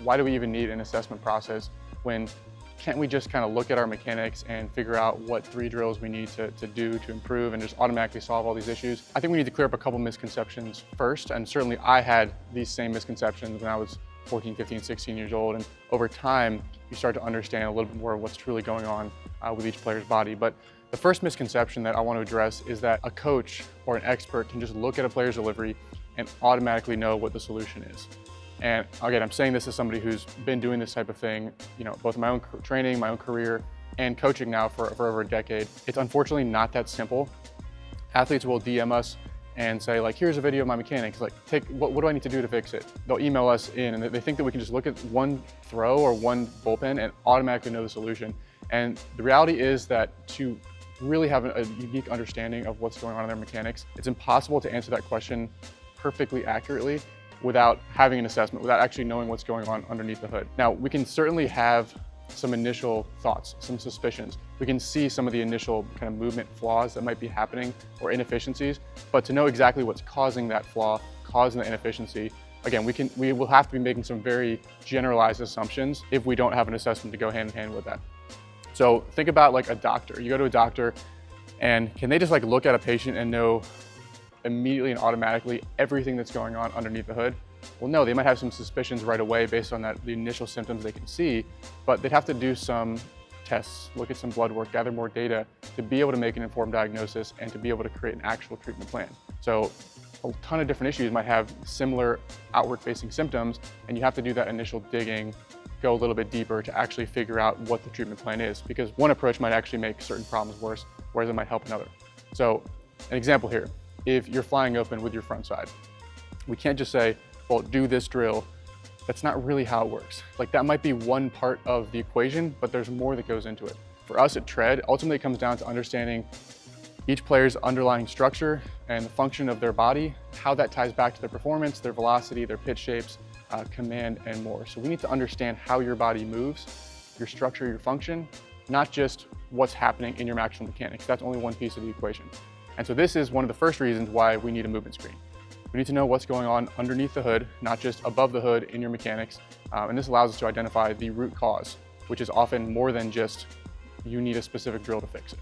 why do we even need an assessment process when can't we just kind of look at our mechanics and figure out what 3 drills we need to do to improve and just automatically solve all these issues? I think we need to clear up a couple misconceptions first, and certainly I had these same misconceptions when I was 14, 15, 16 years old, and over time you start to understand a little bit more of what's truly going on with each player's body. But the first misconception that I want to address is that a coach or an expert can just look at a player's delivery and automatically know what the solution is. And again, I'm saying this as somebody who's been doing this type of thing, both in my own training, my own career, and coaching now for over a decade. It's unfortunately not that simple. Athletes will DM us and say, like, here's a video of my mechanics. Like, what do I need to do to fix it? They'll email us in, and they think that we can just look at one throw or one bullpen and automatically know the solution. And the reality is that to really have a unique understanding of what's going on in their mechanics, it's impossible to answer that question perfectly accurately without having an assessment, without actually knowing what's going on underneath the hood. Now, we can certainly have some initial thoughts, some suspicions. We can see some of the initial kind of movement flaws that might be happening or inefficiencies, but to know exactly what's causing that flaw, causing the inefficiency, again, we will have to be making some very generalized assumptions if we don't have an assessment to go hand in hand with that. So think about like a doctor. You go to a doctor and can they just like look at a patient and know immediately and automatically everything that's going on underneath the hood? Well, no, they might have some suspicions right away based on the initial symptoms they can see, but they'd have to do some tests, look at some blood work, gather more data to be able to make an informed diagnosis and to be able to create an actual treatment plan. So a ton of different issues might have similar outward-facing symptoms, and you have to do that initial digging, go a little bit deeper to actually figure out what the treatment plan is, because one approach might actually make certain problems worse, whereas it might help another. So an example here, if you're flying open with your front side, we can't just say, well, do this drill. That's not really how it works. Like, that might be one part of the equation, but there's more that goes into it. For us at Tread, ultimately it comes down to understanding each player's underlying structure and the function of their body, how that ties back to their performance, their velocity, their pitch shapes, command, and more. So we need to understand how your body moves, your structure, your function, not just what's happening in your actual mechanics. That's only one piece of the equation. And so this is one of the first reasons why we need a movement screen. We need to know what's going on underneath the hood, not just above the hood in your mechanics. And this allows us to identify the root cause, which is often more than just you need a specific drill to fix it.